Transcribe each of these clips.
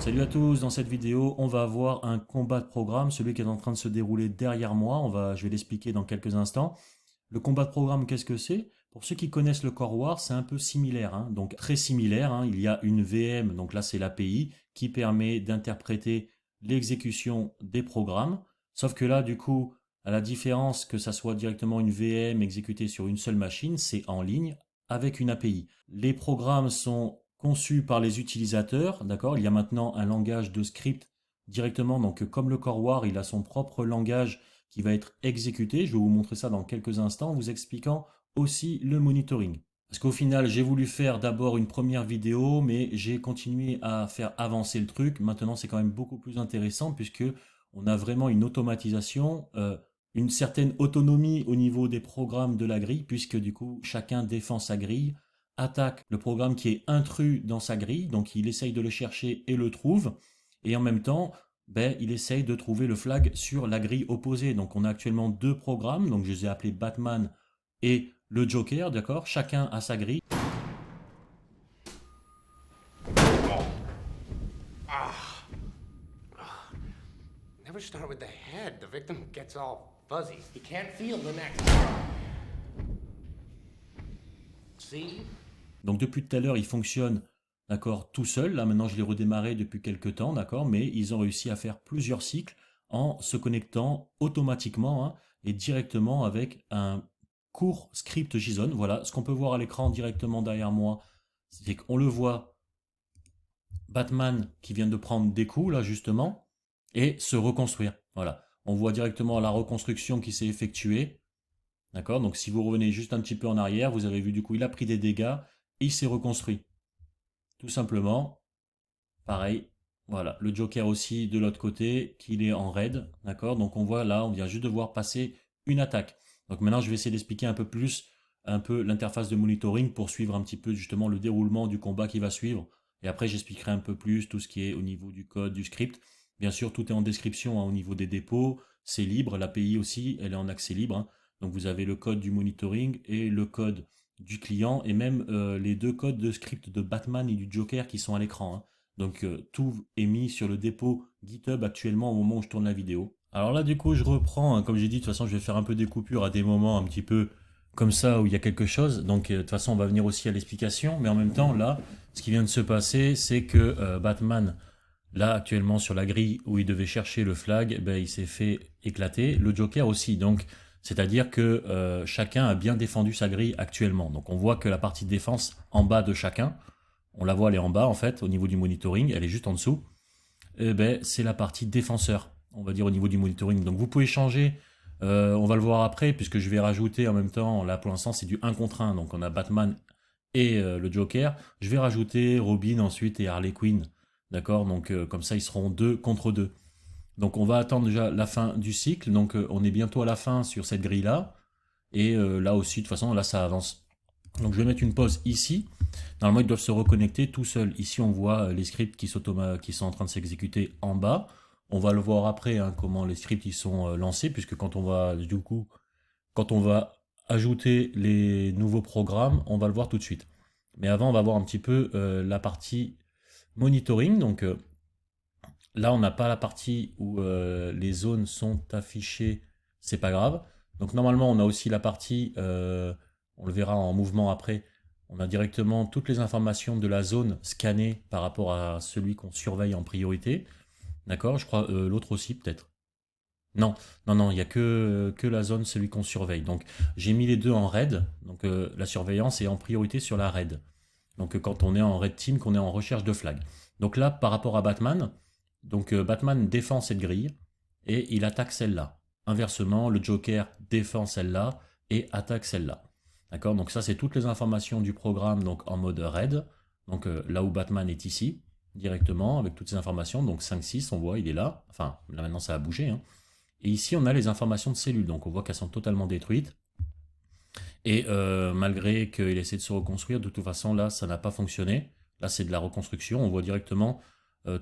Salut à tous, dans cette vidéo, on va avoir un combat de programme, celui qui est en train de se dérouler derrière moi. Je vais l'expliquer dans quelques instants. Le combat de programme, qu'est-ce que c'est? Pour ceux qui connaissent le Core War, c'est un peu similaire, hein, donc très similaire, hein. Il y a une VM, donc là c'est l'API, qui permet d'interpréter l'exécution des programmes. Sauf que là, du coup, à la différence que ça soit directement une VM exécutée sur une seule machine, c'est en ligne avec une API. Les programmes sont conçus par les utilisateurs, d'accord? Il y a maintenant un langage de script directement, donc comme le Core War, il a son propre langage qui va être exécuté. Je vais vous montrer ça dans quelques instants, en vous expliquant aussi le monitoring. Parce qu'au final, j'ai voulu faire d'abord une première vidéo, mais j'ai continué à faire avancer le truc. Maintenant, c'est quand même beaucoup plus intéressant puisque on a vraiment une automatisation, une certaine autonomie au niveau des programmes de la grille, puisque du coup, chacun défend sa grille, attaque le programme qui est intrus dans sa grille, donc il essaye de le chercher et le trouve, et en même temps, il essaye de trouver le flag sur la grille opposée. Donc on a actuellement deux programmes, donc je les ai appelés Batman et le Joker, d'accord? Chacun a sa grille. Never start with the head. The victim gets all fuzzy. He can't feel the next. See? Donc depuis tout à l'heure, il fonctionne, d'accord, tout seul. Là maintenant, je l'ai redémarré depuis quelques temps, d'accord, mais ils ont réussi à faire plusieurs cycles en se connectant automatiquement, hein, et directement avec un court script JSON. Voilà, ce qu'on peut voir à l'écran directement derrière moi, c'est qu'on le voit, Batman qui vient de prendre des coups, là justement, et se reconstruire. Voilà, on voit directement la reconstruction qui s'est effectuée. D'accord? Donc si vous revenez juste un petit peu en arrière, vous avez vu du coup, il a pris des dégâts et il s'est reconstruit. Tout simplement, pareil. Voilà, le Joker aussi de l'autre côté, qu'il est en raid. D'accord? Donc on voit là, on vient juste de voir passer une attaque. Donc maintenant, je vais essayer d'expliquer un peu plus, un peu l'interface de monitoring pour suivre un petit peu justement le déroulement du combat qui va suivre. Et après, j'expliquerai un peu plus tout ce qui est au niveau du code, du script. Bien sûr, tout est en description, hein, au niveau des dépôts. C'est libre. L'API aussi, elle est en accès libre, hein. Donc vous avez le code du monitoring et le code du client et même les deux codes de script de Batman et du Joker qui sont à l'écran, hein. Donc tout est mis sur le dépôt GitHub actuellement au moment où je tourne la vidéo. Alors là du coup je reprends, hein, comme j'ai dit, de toute façon je vais faire un peu des coupures à des moments un petit peu comme ça où il y a quelque chose. Donc de toute façon on va venir aussi à l'explication. Mais en même temps là, ce qui vient de se passer, c'est que Batman, là actuellement sur la grille où il devait chercher le flag, il s'est fait éclater. Le Joker aussi. Donc c'est-à-dire que chacun a bien défendu sa grille actuellement. Donc on voit que la partie de défense en bas de chacun, on la voit, elle est en bas en fait, au niveau du monitoring, elle est juste en dessous. C'est la partie défenseur, on va dire au niveau du monitoring. Donc vous pouvez changer, on va le voir après, puisque je vais rajouter en même temps, là pour l'instant c'est du 1 contre 1, donc on a Batman et le Joker. Je vais rajouter Robin ensuite et Harley Quinn, d'accord? Donc comme ça ils seront 2 contre 2. Donc on va attendre déjà la fin du cycle, donc on est bientôt à la fin sur cette grille-là. Et là aussi, de toute façon, là ça avance. Donc je vais mettre une pause ici. Normalement, ils doivent se reconnecter tout seuls. Ici, on voit les scripts qui sont en train de s'exécuter en bas. On va le voir après, hein, comment les scripts ils sont lancés, puisque quand on va ajouter les nouveaux programmes, on va le voir tout de suite. Mais avant, on va voir un petit peu la partie monitoring. Donc là, on n'a pas la partie où les zones sont affichées. C'est pas grave. Donc normalement, on a aussi la partie, on le verra en mouvement après, on a directement toutes les informations de la zone scannées par rapport à celui qu'on surveille en priorité. D'accord? Je crois l'autre aussi peut-être. Non, non, non, il n'y a que la zone, celui qu'on surveille. Donc j'ai mis les deux en raid. Donc la surveillance est en priorité sur la raid. Donc quand on est en red team, qu'on est en recherche de flag. Donc là, par rapport à Batman, donc Batman défend cette grille et il attaque celle-là. Inversement, le Joker défend celle-là et attaque celle-là. D'accord? Donc ça, c'est toutes les informations du programme donc en mode raid. Donc là où Batman est ici, directement, avec toutes ces informations. Donc 5-6, on voit, il est là. Enfin, là maintenant, ça a bougé, hein. Et ici, on a les informations de cellules. Donc on voit qu'elles sont totalement détruites. Et malgré qu'il essaie de se reconstruire, de toute façon, là, ça n'a pas fonctionné. Là, c'est de la reconstruction. On voit directement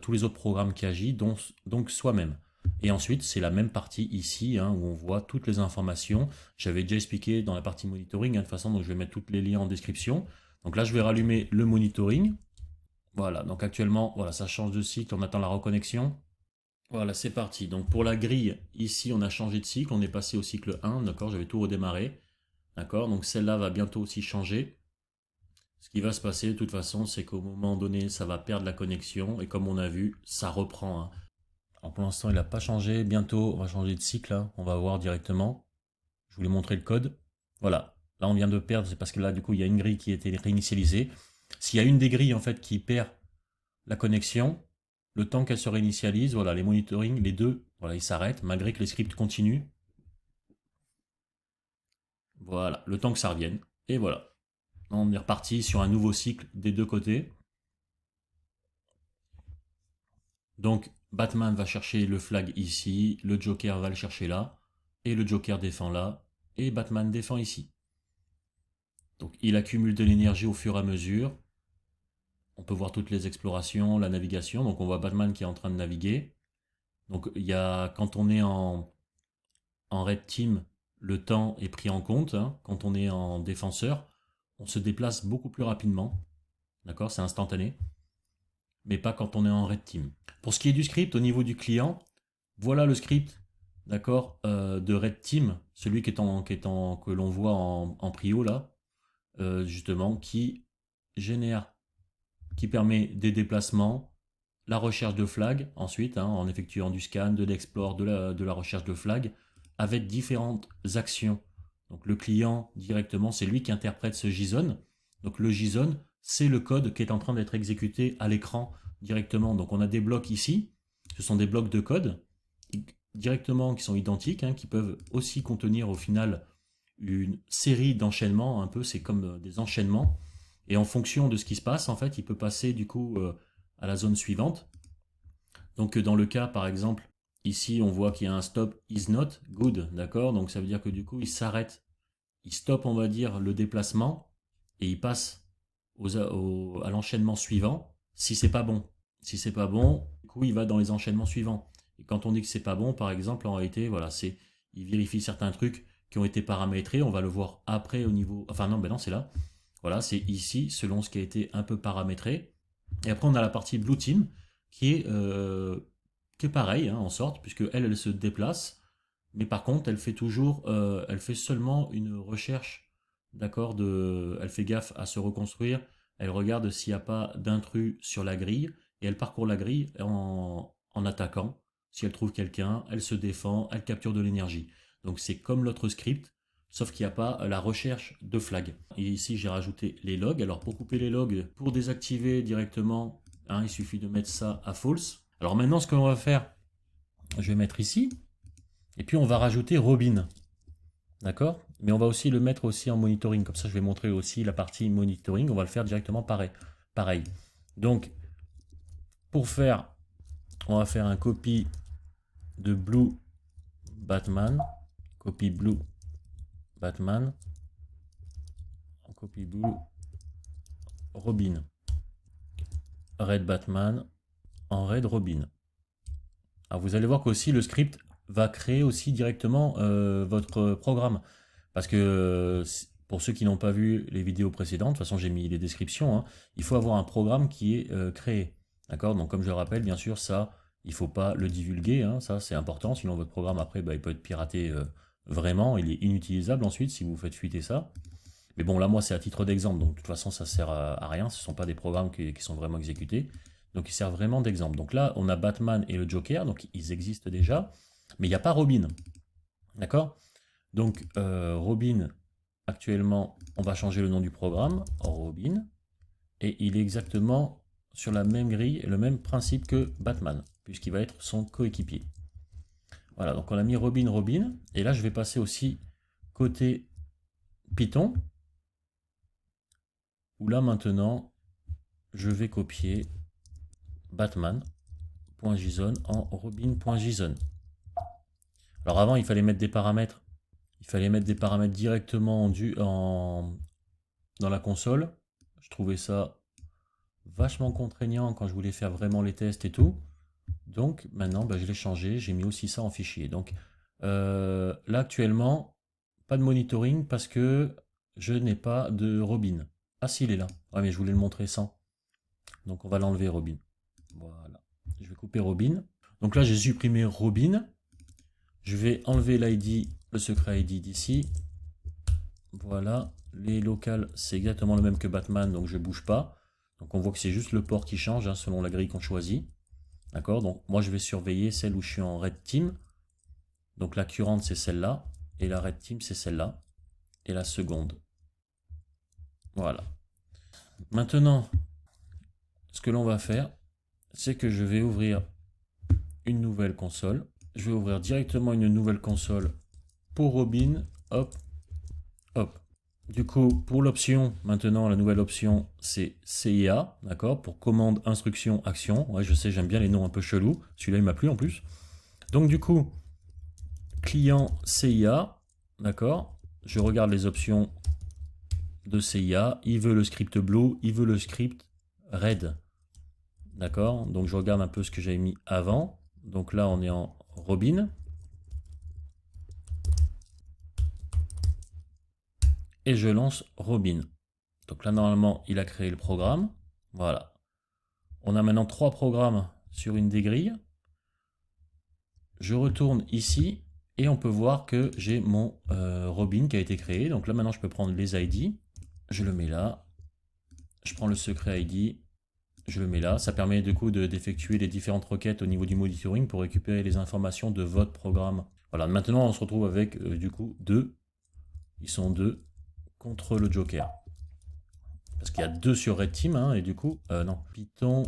tous les autres programmes qui agissent, donc soi-même. Et ensuite, c'est la même partie ici, hein, où on voit toutes les informations. J'avais déjà expliqué dans la partie monitoring, hein, de toute façon, donc je vais mettre tous les liens en description. Donc là, je vais rallumer le monitoring. Voilà, donc actuellement, voilà, ça change de cycle, on attend la reconnexion. Voilà, c'est parti. Donc pour la grille, ici, on a changé de cycle, on est passé au cycle 1, d'accord, je vais tout redémarrer. D'accord, donc celle-là va bientôt aussi changer. Ce qui va se passer de toute façon, c'est qu'au moment donné, ça va perdre la connexion. Et comme on a vu, ça reprend, hein. Alors pour l'instant, il n'a pas changé. Bientôt, on va changer de cycle, hein. On va voir directement. Je voulais montrer le code. Voilà. Là, on vient de perdre. C'est parce que là, du coup, il y a une grille qui a été réinitialisée. S'il y a une des grilles, en fait, qui perd la connexion, le temps qu'elle se réinitialise, voilà, les monitoring, les deux, voilà, ils s'arrêtent, malgré que les scripts continuent. Voilà, le temps que ça revienne. Et voilà. On est reparti sur un nouveau cycle des deux côtés. Donc, Batman va chercher le flag ici, le Joker va le chercher là, et le Joker défend là, et Batman défend ici. Donc, il accumule de l'énergie au fur et à mesure. On peut voir toutes les explorations, la navigation. Donc, on voit Batman qui est en train de naviguer. Donc, il y a, quand on est en red team, le temps est pris en compte, hein. Quand on est en défenseur, on se déplace beaucoup plus rapidement. D'accord, c'est instantané. Mais pas quand on est en red team. Pour ce qui est du script, au niveau du client, voilà le script, d'accord, de Red Team, celui que l'on voit en prio là, justement, qui permet des déplacements, la recherche de flags, ensuite, hein, en effectuant du scan, de l'explore, de la recherche de flags, avec différentes actions. Donc le client directement, c'est lui qui interprète ce JSON. Donc le JSON, c'est le code qui est en train d'être exécuté à l'écran directement. Donc on a des blocs ici, ce sont des blocs de code directement qui sont identiques, hein, qui peuvent aussi contenir au final une série d'enchaînements, un peu, c'est comme des enchaînements. Et en fonction de ce qui se passe, en fait, il peut passer du coup à la zone suivante. Donc dans le cas, par exemple, ici, on voit qu'il y a un stop is not good, d'accord. Donc ça veut dire que du coup, il s'arrête, il stoppe, on va dire, le déplacement et il passe à l'enchaînement suivant si c'est pas bon. Si c'est pas bon, du coup, il va dans les enchaînements suivants. Et quand on dit que c'est pas bon, par exemple, en réalité, voilà, c'est il vérifie certains trucs qui ont été paramétrés. On va le voir après au niveau. Enfin non, ben non, c'est là. Voilà, c'est ici selon ce qui a été un peu paramétré. Et après, on a la partie Blue Team qui est pareil, hein, en sorte, puisque elle se déplace, mais par contre, elle fait seulement une recherche, d'accord, elle fait gaffe à se reconstruire, elle regarde s'il n'y a pas d'intrus sur la grille, et elle parcourt la grille en attaquant. Si elle trouve quelqu'un, elle se défend, elle capture de l'énergie. Donc c'est comme l'autre script, sauf qu'il n'y a pas la recherche de flag. Et ici, j'ai rajouté les logs. Alors pour couper les logs, pour désactiver directement, hein, il suffit de mettre ça à false. Alors maintenant, ce que l'on va faire, je vais mettre ici, et puis on va rajouter Robin. D'accord. Mais on va aussi le mettre aussi en monitoring. Comme ça, je vais montrer aussi la partie monitoring. On va le faire directement pareil. Donc, pour faire, on va faire un copy de Blue Batman. Copy Blue Batman. Copy Blue Robin. Red Batman en Red Robin. Alors vous allez voir qu'aussi le script va créer aussi directement votre programme. Parce que pour ceux qui n'ont pas vu les vidéos précédentes, de toute façon j'ai mis les descriptions, hein, il faut avoir un programme qui est créé. D'accord. Donc comme je le rappelle, bien sûr, ça, il ne faut pas le divulguer, hein, ça c'est important, sinon votre programme après, bah, il peut être piraté vraiment, il est inutilisable ensuite si vous faites fuiter ça. Mais bon, là, moi, c'est à titre d'exemple, donc de toute façon, ça sert à rien. Ce ne sont pas des programmes qui sont vraiment exécutés. Donc, ils servent vraiment d'exemple. Donc là, on a Batman et le Joker, donc ils existent déjà, mais il n'y a pas Robin. D'accord. Donc, Robin, actuellement, on va changer le nom du programme, Robin, et il est exactement sur la même grille, le même principe que Batman, puisqu'il va être son coéquipier. Voilà, donc on a mis Robin, et là, je vais passer aussi côté Python, où là, maintenant, je vais copier batman.json en robin.json. Alors avant, il fallait mettre des paramètres. Il fallait mettre des paramètres directement dans la console. Je trouvais ça vachement contraignant quand je voulais faire vraiment les tests et tout. Donc maintenant, bah, je l'ai changé. J'ai mis aussi ça en fichier. Donc là, actuellement, pas de monitoring parce que je n'ai pas de Robin. Ah si, il est là. Ouais, mais je voulais le montrer sans. Donc on va l'enlever Robin. Voilà. Je vais couper Robin. Donc là j'ai supprimé Robin. Je vais enlever l'ID, le secret ID d'ici. Voilà. Les locales c'est exactement le même que Batman, donc je ne bouge pas. Donc on voit que c'est juste le port qui change hein, selon la grille qu'on choisit. D'accord. Donc moi je vais surveiller celle où je suis en Red Team. Donc la currente c'est celle-là. Et la Red Team c'est celle-là. Et la seconde. Voilà. Maintenant, ce que l'on va faire, c'est que je vais ouvrir une nouvelle console. Je vais ouvrir directement une nouvelle console pour Robin. Hop, hop. Du coup, pour l'option, maintenant, la nouvelle option, c'est CIA, d'accord, pour commande, instruction, action. Ouais, je sais, j'aime bien les noms un peu chelous. Celui-là, il m'a plu en plus. Donc, du coup, client CIA, d'accord. Je regarde les options de CIA. Il veut le script blue, il veut le script red. D'accord. Donc, je regarde un peu ce que j'avais mis avant. Donc là, on est en Robin. Et je lance Robin. Donc là, normalement, il a créé le programme. Voilà. On a maintenant 3 programmes sur une des grilles. Je retourne ici et on peut voir que j'ai mon Robin qui a été créé. Donc là, maintenant, je peux prendre les ID. Je le mets là. Je prends le secret ID. Je le mets là. Ça permet du coup d'effectuer les différentes requêtes au niveau du monitoring pour récupérer les informations de votre programme. Voilà. Maintenant, on se retrouve avec du coup 2. Ils sont 2 contre le Joker. Parce qu'il y a 2 sur Red Team, hein, et du coup, non, Python,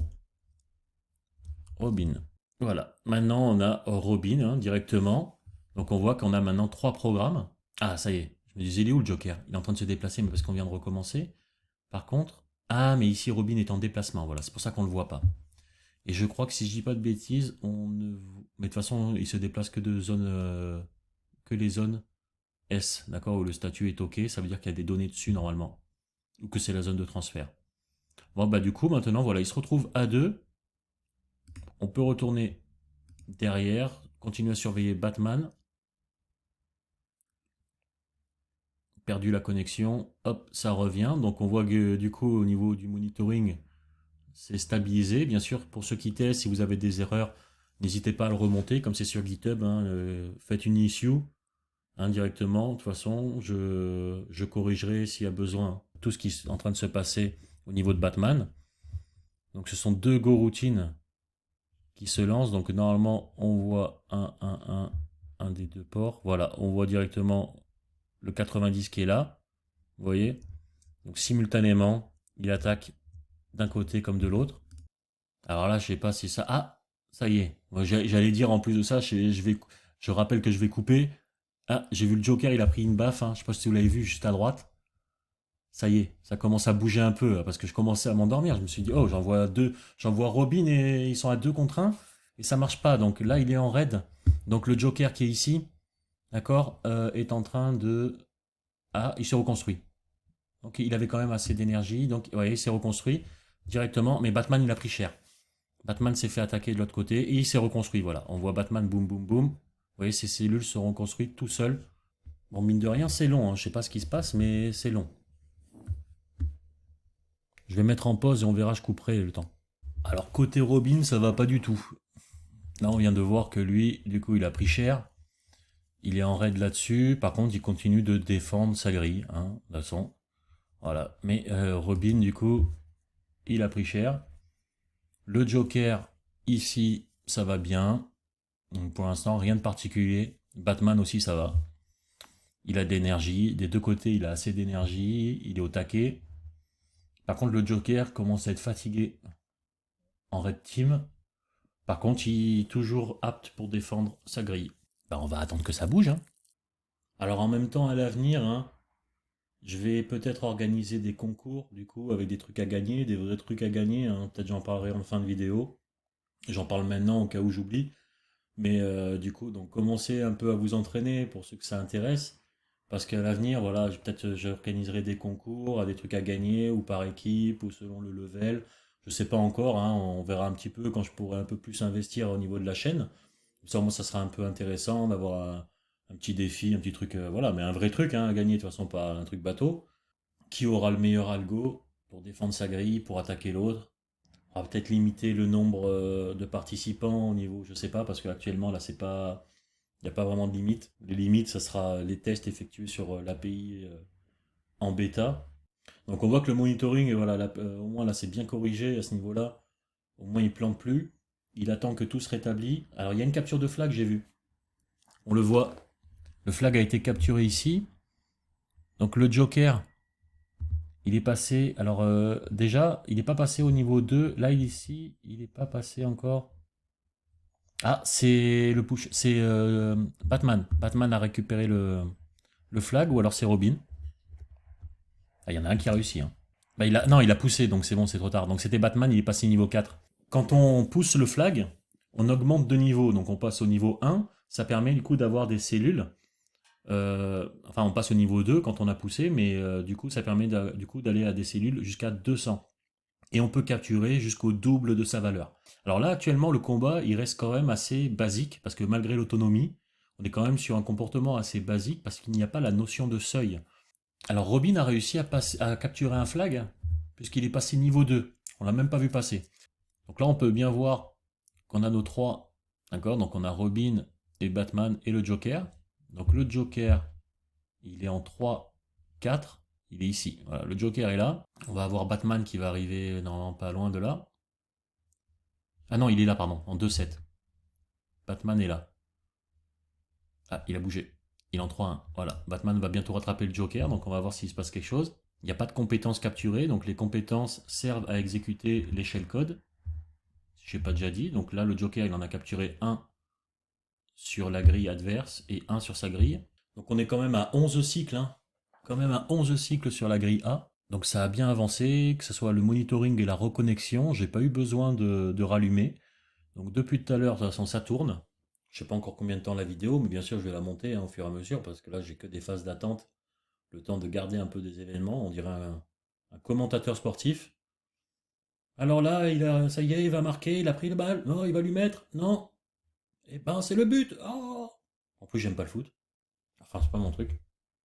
Robin. Voilà, maintenant on a Robin hein, directement. Donc on voit qu'on a maintenant 3 programmes. Ah, ça y est, je me disais, il est où le Joker? Il est en train de se déplacer, mais parce qu'on vient de recommencer. Par contre, ah, mais ici Robin est en déplacement, voilà, c'est pour ça qu'on ne le voit pas. Et je crois que si je dis pas de bêtises, on ne. Mais de toute façon, il se déplace que de zones. Que les zones S, d'accord, où le statut est OK, ça veut dire qu'il y a des données dessus normalement. Ou que c'est la zone de transfert. Bon, bah, du coup, maintenant, voilà, il se retrouve à 2. On peut retourner derrière, continuer à surveiller Batman. Perdu la connexion, hop, ça revient. Donc, on voit que du coup, au niveau du monitoring, c'est stabilisé. Bien sûr, pour ceux qui testent, si vous avez des erreurs, n'hésitez pas à le remonter, comme c'est sur GitHub. Hein, faites une issue hein, directement. De toute façon, je corrigerai s'il y a besoin tout ce qui est en train de se passer au niveau de Batman. Donc, ce sont 2 go routines qui se lance. Donc normalement, on voit un des 2 ports. Voilà, on voit directement le 90 qui est là. Vous voyez? Donc simultanément, il attaque d'un côté comme de l'autre. Alors là, je sais pas si ça... Ah, ça y est. Moi, j'allais dire en plus de ça, je rappelle que je vais couper. Ah, j'ai vu le Joker, il a pris une baffe. Hein. Je sais pas si vous l'avez vu juste à droite. Ça y est, ça commence à bouger un peu parce que je commençais à m'endormir. Je me suis dit, oh, j'envoie Robin et ils sont à 2 contre 1 et ça marche pas. Donc là, il est en raid. Donc le Joker qui est ici, d'accord, est en train de. Ah, il s'est reconstruit. Donc il avait quand même assez d'énergie. Donc vous voyez, il s'est reconstruit directement. Mais Batman, il a pris cher. Batman s'est fait attaquer de l'autre côté et il s'est reconstruit. Voilà, on voit Batman, boum, boum, boum. Vous voyez, ses cellules se reconstruisent tout seul. Bon, mine de rien, c'est long. Hein. Je sais pas ce qui se passe, mais c'est long. Je vais mettre en pause et on verra, je couperai le temps. Alors côté Robin, ça va pas du tout. Là, on vient de voir que lui, du coup, il a pris cher. Il est en raid là-dessus. Par contre, il continue de défendre sa grille. Hein, de toute façon. Voilà. Mais Robin, du coup, il a pris cher. Le Joker, ici, ça va bien. Donc, pour l'instant, rien de particulier. Batman aussi, ça va. Il a de l'énergie. Des 2 côtés, il a assez d'énergie. Il est au taquet. Par contre, le Joker commence à être fatigué en red team. Par contre, il est toujours apte pour défendre sa grille. Ben, on va attendre que ça bouge. Hein. Alors en même temps, à l'avenir, hein, je vais peut-être organiser des concours, du coup, avec des trucs à gagner, des vrais trucs à gagner. Hein. Peut-être j'en parlerai en fin de vidéo. J'en parle maintenant au cas où j'oublie. Mais du coup, donc commencez un peu à vous entraîner pour ceux que ça intéresse. Parce qu'à l'avenir, voilà, peut-être j'organiserai des concours, à des trucs à gagner, ou par équipe, ou selon le level. Je sais pas encore, hein, on verra un petit peu quand je pourrai un peu plus investir au niveau de la chaîne. Ça, moi, ça sera un peu intéressant d'avoir un petit défi, un petit truc, voilà, mais un vrai truc hein, à gagner, de toute façon, pas un truc bateau. Qui aura le meilleur algo pour défendre sa grille, pour attaquer l'autre? On va peut-être limiter le nombre de participants au niveau, je sais pas, parce qu'actuellement là c'est pas, il n'y a pas vraiment de limite. Les limites, ça sera les tests effectués sur l'API en bêta. Donc on voit que le monitoring, voilà, au moins là c'est bien corrigé à ce niveau-là. Au moins il plante plus. Il attend que tout se rétablit. Alors il y a une capture de flag, j'ai vu. On le voit. Le flag a été capturé ici. Donc le Joker, il est passé. Alors déjà, il n'est pas passé au niveau 2. Là ici, il n'est pas passé encore. Ah, c'est le push. C'est Batman. Batman a récupéré le flag ou alors c'est Robin. Ah, il y en a un qui a réussi, hein. Bah, non, il a poussé, donc c'est bon, c'est trop tard. Donc c'était Batman, il est passé niveau 4. Quand on pousse le flag, on augmente de niveau. Donc on passe au niveau 1. Ça permet du coup d'avoir des cellules. Enfin, on passe au niveau 2 quand on a poussé, mais du coup, ça permet du coup d'aller à des cellules jusqu'à 200. Et on peut capturer jusqu'au double de sa valeur. Alors là, actuellement, le combat, il reste quand même assez basique, parce que malgré l'autonomie, on est quand même sur un comportement assez basique, parce qu'il n'y a pas la notion de seuil. Alors Robin a réussi à capturer un flag, puisqu'il est passé niveau 2. On l'a même pas vu passer. Donc là, on peut bien voir qu'on a nos trois. D'accord. Donc on a Robin et Batman et le Joker. Donc le Joker, il est en 3, 4. Il est ici. Voilà, le Joker est là. On va avoir Batman qui va arriver normalement pas loin de là. Ah non, il est là, pardon, en 2, 7. Batman est là. Ah, il a bougé. Il est en 3, 1. Voilà. Batman va bientôt rattraper le Joker, donc on va voir s'il se passe quelque chose. Il n'y a pas de compétences capturées, donc les compétences servent à exécuter les shellcodes. Si je n'ai pas déjà dit. Donc là, le Joker, il en a capturé un sur la grille adverse et un sur sa grille. Donc on est quand même à 11 cycles, hein. Quand même à 11 cycles sur la grille A. Donc ça a bien avancé, que ce soit le monitoring et la reconnexion, j'ai pas eu besoin de rallumer. Donc depuis tout à l'heure, de toute façon, ça tourne. Je sais pas encore combien de temps la vidéo, mais bien sûr je vais la monter, hein, au fur et à mesure, parce que là j'ai que des phases d'attente, le temps de garder un peu des événements, on dirait un commentateur sportif. Alors là, ça y est, il va marquer, il a pris le balle, non, il va lui mettre, non, et ben c'est le but. Oh, en plus j'aime pas le foot, enfin c'est pas mon truc.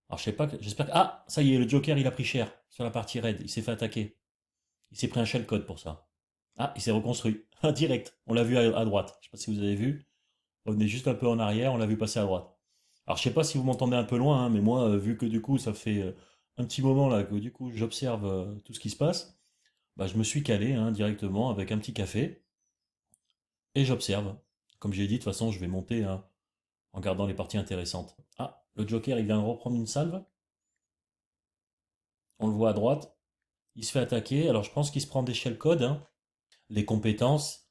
Alors je sais pas, j'espère que... Ah, ça y est, le Joker il a pris cher sur la partie raid, il s'est fait attaquer. Il s'est pris un shellcode pour ça. Ah, il s'est reconstruit. Direct. On l'a vu à droite. Je sais pas si vous avez vu. On est juste un peu en arrière, on l'a vu passer à droite. Alors je sais pas si vous m'entendez un peu loin, hein, mais moi, vu que du coup ça fait un petit moment là que du coup j'observe tout ce qui se passe, bah, je me suis calé, hein, directement avec un petit café et j'observe. Comme j'ai dit, de toute façon je vais monter, hein, en gardant les parties intéressantes. Ah, le Joker il vient de reprendre une salve. On le voit à droite. Il se fait attaquer. Alors je pense qu'il se prend des shellcodes, hein. Les compétences,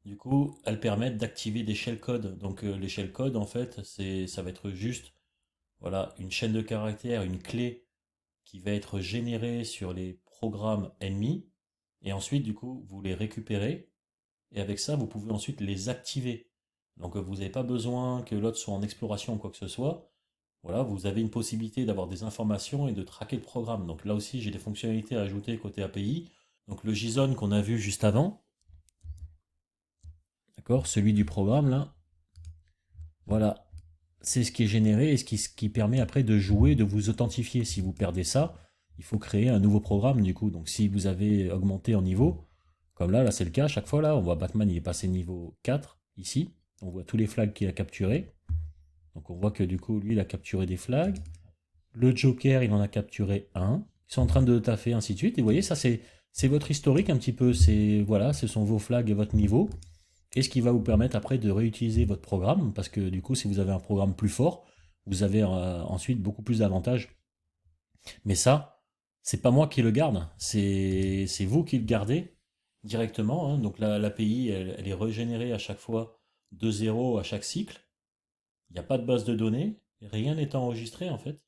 du coup, elles permettent d'activer des shellcodes. Donc les shellcodes, en fait, ça va être juste, voilà, une chaîne de caractères, une clé qui va être générée sur les programmes ennemis. Et ensuite, du coup, vous les récupérez. Et avec ça, vous pouvez ensuite les activer. Donc vous n'avez pas besoin que l'autre soit en exploration ou quoi que ce soit. Voilà, vous avez une possibilité d'avoir des informations et de traquer le programme. Donc là aussi, j'ai des fonctionnalités à ajouter côté API. Donc le JSON qu'on a vu juste avant, d'accord, celui du programme là, voilà, c'est ce qui est généré et ce qui permet après de jouer, de vous authentifier. Si vous perdez ça, il faut créer un nouveau programme du coup. Donc si vous avez augmenté en niveau, comme là c'est le cas à chaque fois là, on voit Batman il est passé niveau 4 ici, on voit tous les flags qu'il a capturés. Donc on voit que du coup lui il a capturé des flags. Le Joker il en a capturé un. Ils sont en train de taffer ainsi de suite. Et vous voyez ça c'est votre historique un petit peu. C'est voilà, ce sont vos flags et votre niveau. Et ce qui va vous permettre après de réutiliser votre programme, parce que du coup, si vous avez un programme plus fort, vous avez ensuite beaucoup plus d'avantages. Mais ça, c'est pas moi qui le garde, c'est vous qui le gardez directement, hein. Donc l'API, elle est régénérée à chaque fois de zéro à chaque cycle. Il n'y a pas de base de données, rien n'est enregistré en fait.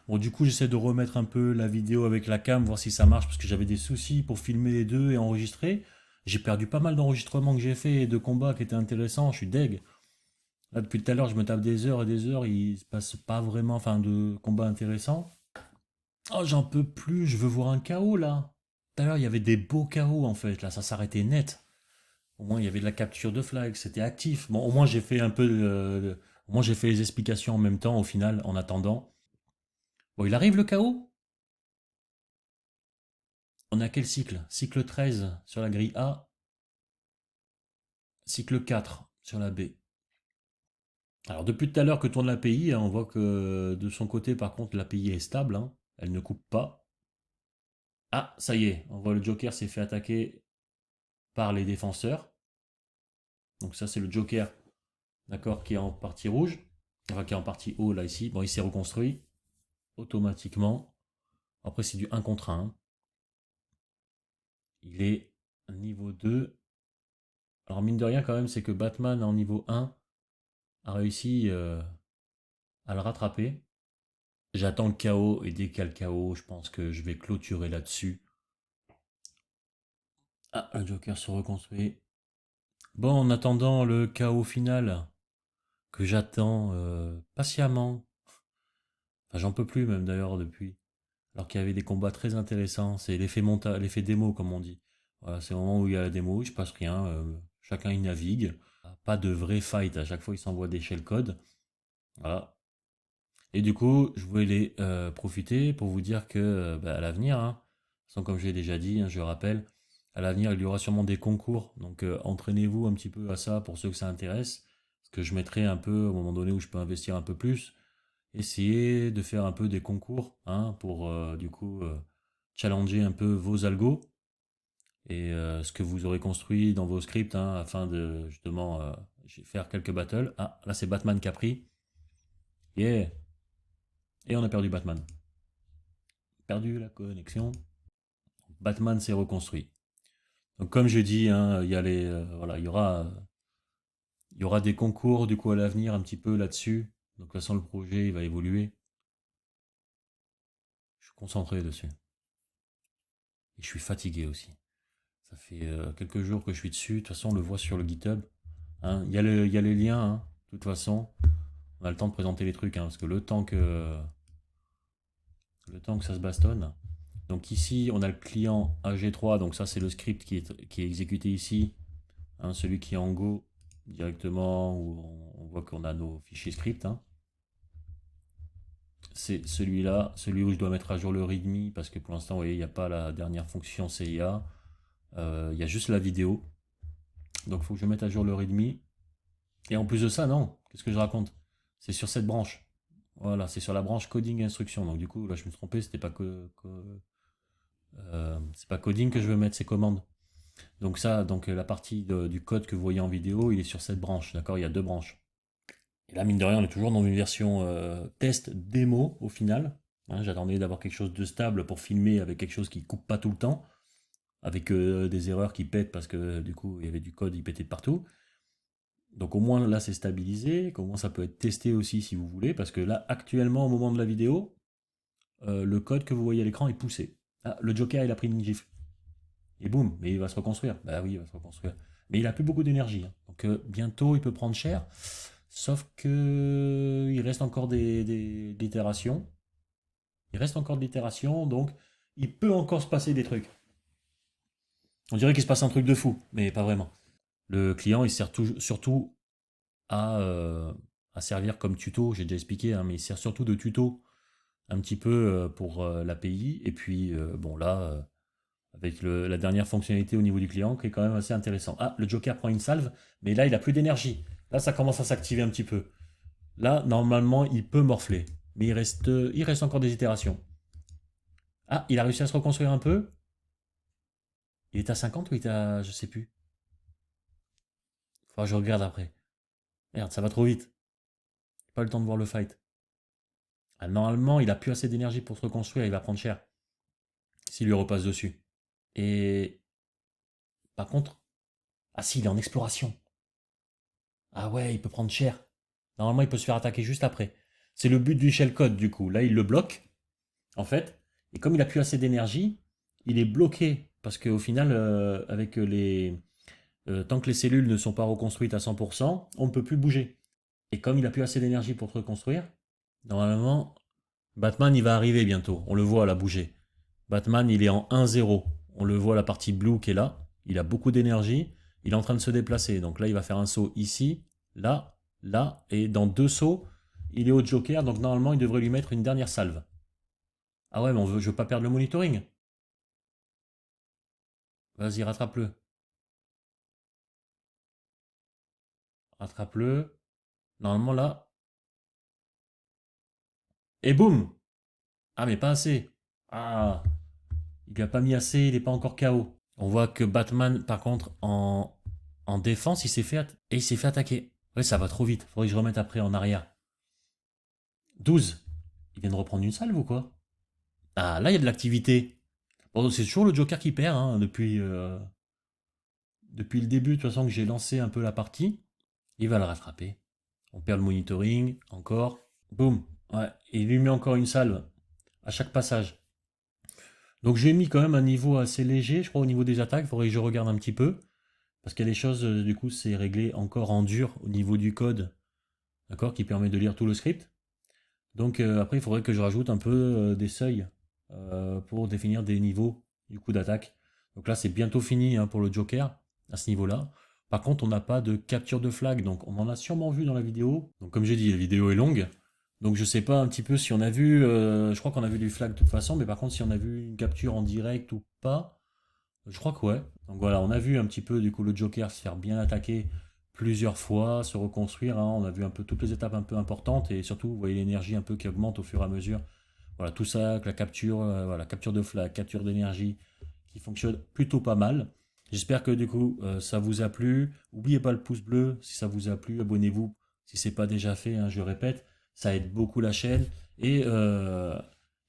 Bon, du coup, j'essaie de remettre un peu la vidéo avec la cam, voir si ça marche, parce que j'avais des soucis pour filmer les deux et enregistrer. J'ai perdu pas mal d'enregistrements que j'ai fait et de combats qui étaient intéressants, je suis deg. Là, depuis tout à l'heure, je me tape des heures et des heures, il se passe pas vraiment, enfin, de combats intéressants. Oh, j'en peux plus, je veux voir un KO là. Tout à l'heure, il y avait des beaux KO en fait, là, ça s'arrêtait net. Au moins, il y avait de la capture de flag, c'était actif. Bon, au moins, j'ai fait un peu, au moins, j'ai fait les explications en même temps, au final, en attendant. Bon, il arrive le KO? On a quel cycle? Cycle 13 sur la grille A, cycle 4 sur la B. Alors depuis tout à l'heure que tourne l'API, hein, on voit que de son côté par contre l'API est stable, hein, elle ne coupe pas. Ah, ça y est, on voit le Joker s'est fait attaquer par les défenseurs. Donc ça c'est le Joker, d'accord, qui est en partie rouge, enfin qui est en partie haut là ici. Bon, il s'est reconstruit automatiquement. Après c'est du 1 contre 1. Il est niveau 2. Alors mine de rien quand même, c'est que Batman en niveau 1 a réussi à le rattraper. J'attends le chaos et dès qu'il y a le chaos, je pense que je vais clôturer là-dessus. Ah, le Joker se reconstruit. Bon, en attendant le chaos final, que j'attends patiemment. Enfin, j'en peux plus même d'ailleurs depuis. Alors qu'il y avait des combats très intéressants. C'est l'effet démo comme on dit. Voilà, c'est le moment où il y a la démo, il se passe rien. Chacun y navigue. Pas de vrai fight. À chaque fois, il s'envoie des shellcodes. Voilà. Et du coup, je voulais profiter pour vous dire que bah, à l'avenir, hein, sans comme j'ai déjà dit, hein, je rappelle, à l'avenir, il y aura sûrement des concours. Donc entraînez-vous un petit peu à ça pour ceux que ça intéresse. Parce que je mettrai un peu, au moment donné où je peux investir un peu plus, essayer de faire un peu des concours hein, pour du coup challenger un peu vos algos et ce que vous aurez construit dans vos scripts hein, afin de justement faire quelques battles. Ah, là c'est Batman qui a pris. Yeah! Et on a perdu Batman. Perdu la connexion. Batman s'est reconstruit. Donc comme je dis, hein, il y a voilà, il y aura des concours du coup à l'avenir un petit peu là-dessus. Donc de toute façon le projet il va évoluer. Je suis concentré dessus. Et je suis fatigué aussi. Ça fait quelques jours que je suis dessus. De toute façon on le voit sur le GitHub. Hein. Il y a les liens. Hein. De toute façon, on a le temps de présenter les trucs. Hein, parce que le temps que ça se bastonne. Donc ici on a le client AG3. Donc ça c'est le script qui est exécuté ici. Hein, celui qui est en Go directement, où on voit qu'on a nos fichiers script. Hein. C'est celui-là, celui où je dois mettre à jour le README, parce que pour l'instant, vous voyez, il n'y a pas la dernière fonction CIA. Il y a juste la vidéo. Donc il faut que je mette à jour le README. Et en plus de ça, non, qu'est-ce que je raconte? C'est sur cette branche. Voilà, c'est sur la branche coding instruction. Donc du coup, là, je me suis trompé, c'était pas c'est pas coding que je veux mettre, c'est commande. Donc ça, donc la partie du code que vous voyez en vidéo, il est sur cette branche, d'accord? Il y a deux branches. Et là, mine de rien, on est toujours dans une version test démo au final. Hein, j'attendais d'avoir quelque chose de stable pour filmer avec quelque chose qui coupe pas tout le temps, avec des erreurs qui pètent parce que du coup, il y avait du code, il pétait de partout. Donc au moins là, c'est stabilisé. Comment ça peut être testé aussi si vous voulez, parce que là, actuellement, au moment de la vidéo, le code que vous voyez à l'écran est poussé. Ah, le Joker, il a pris une gifle. Et boum, mais il va se reconstruire. Bah oui, il va se reconstruire. Mais il a plus beaucoup d'énergie. Hein. Donc bientôt, il peut prendre cher. Sauf que il reste encore des itérations. Il reste encore de l'itération, donc il peut encore se passer des trucs. On dirait qu'il se passe un truc de fou, mais pas vraiment. Le client, il sert surtout à servir comme tuto, j'ai déjà expliqué, hein, mais il sert surtout de tuto un petit peu pour l'API. Et puis, bon, là, avec la dernière fonctionnalité au niveau du client, qui est quand même assez intéressant. Ah, le Joker prend une salve, mais là, il a plus d'énergie. Là, ça commence à s'activer un petit peu. Là, normalement, il peut morfler. Mais il reste encore des itérations. Ah, il a réussi à se reconstruire un peu. Il est à 50 ou il est à... Je sais plus. Faudra que je regarde après. Merde, ça va trop vite. J'ai pas eu le temps de voir le fight. Ah, normalement, il a plus assez d'énergie pour se reconstruire. Il va prendre cher. S'il lui repasse dessus. Et... Par contre... Ah si, il est en exploration. Ah ouais, il peut prendre cher. Normalement, il peut se faire attaquer juste après. C'est le but du shellcode, du coup. Là, il le bloque, en fait. Et comme il a plus assez d'énergie, il est bloqué. Parce qu'au final, avec tant que les cellules ne sont pas reconstruites à 100%, on ne peut plus bouger. Et comme il a plus assez d'énergie pour se reconstruire, normalement, Batman, il va arriver bientôt. On le voit là bouger. Batman, il est en 1-0. On le voit la partie blue qui est là. Il a beaucoup d'énergie. Il est en train de se déplacer. Donc là, il va faire un saut ici, là, là. Et dans deux sauts, il est au Joker. Donc normalement, il devrait lui mettre une dernière salve. Ah ouais, mais je veux pas perdre le monitoring. Vas-y, rattrape-le. Rattrape-le. Normalement, là. Et boum! Ah, mais pas assez. Ah, il a pas mis assez, il n'est pas encore KO. On voit que Batman, par contre, en défense, il s'est fait attaquer. Ouais, ça va trop vite. Faudrait que je remette après en arrière. 12. Il vient de reprendre une salve ou quoi? Ah, là, il y a de l'activité. Bon, c'est toujours le Joker qui perd, hein, depuis le début, de toute façon, que j'ai lancé un peu la partie. Il va le rattraper. On perd le monitoring, encore. Boum. Ouais, et il lui met encore une salve à chaque passage. Donc j'ai mis quand même un niveau assez léger, je crois, au niveau des attaques. Il faudrait que je regarde un petit peu. Parce qu'il y a des choses, du coup, c'est réglé encore en dur au niveau du code, d'accord, qui permet de lire tout le script. Donc après, il faudrait que je rajoute un peu des seuils pour définir des niveaux du coup d'attaque. Donc là, c'est bientôt fini hein, pour le Joker à ce niveau-là. Par contre, on n'a pas de capture de flag, donc on en a sûrement vu dans la vidéo. Donc comme j'ai dit, la vidéo est longue. Donc je sais pas un petit peu si on a vu, je crois qu'on a vu du flag de toute façon, mais par contre si on a vu une capture en direct ou pas, je crois que ouais. Donc voilà, on a vu un petit peu du coup le Joker se faire bien attaquer plusieurs fois, se reconstruire, hein. On a vu un peu toutes les étapes un peu importantes et surtout, vous voyez l'énergie un peu qui augmente au fur et à mesure. Voilà, tout ça, la capture, voilà, capture de flag, capture d'énergie, qui fonctionne plutôt pas mal. J'espère que du coup ça vous a plu. N'oubliez pas le pouce bleu si ça vous a plu, abonnez-vous si c'est pas déjà fait, hein, je répète, ça aide beaucoup la chaîne. Et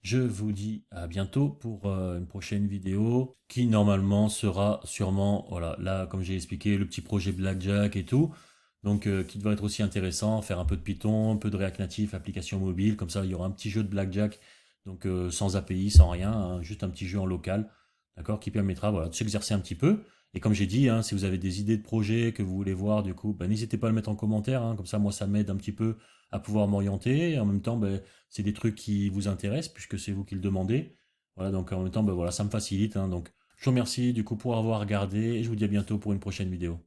je vous dis à bientôt pour une prochaine vidéo qui normalement sera sûrement, voilà, là comme j'ai expliqué, le petit projet Blackjack et tout. Donc qui devrait être aussi intéressant, faire un peu de Python, un peu de React Native, application mobile, comme ça il y aura un petit jeu de Blackjack, donc sans API, sans rien, hein, juste un petit jeu en local, d'accord, qui permettra voilà, de s'exercer un petit peu. Et comme j'ai dit, hein, si vous avez des idées de projets que vous voulez voir, du coup, bah, n'hésitez pas à le mettre en commentaire, hein, comme ça moi ça m'aide un petit peu à pouvoir m'orienter. Et en même temps, bah, c'est des trucs qui vous intéressent puisque c'est vous qui le demandez. Voilà, donc en même temps, bah, voilà, ça me facilite, hein. Donc je vous remercie du coup pour avoir regardé et je vous dis à bientôt pour une prochaine vidéo.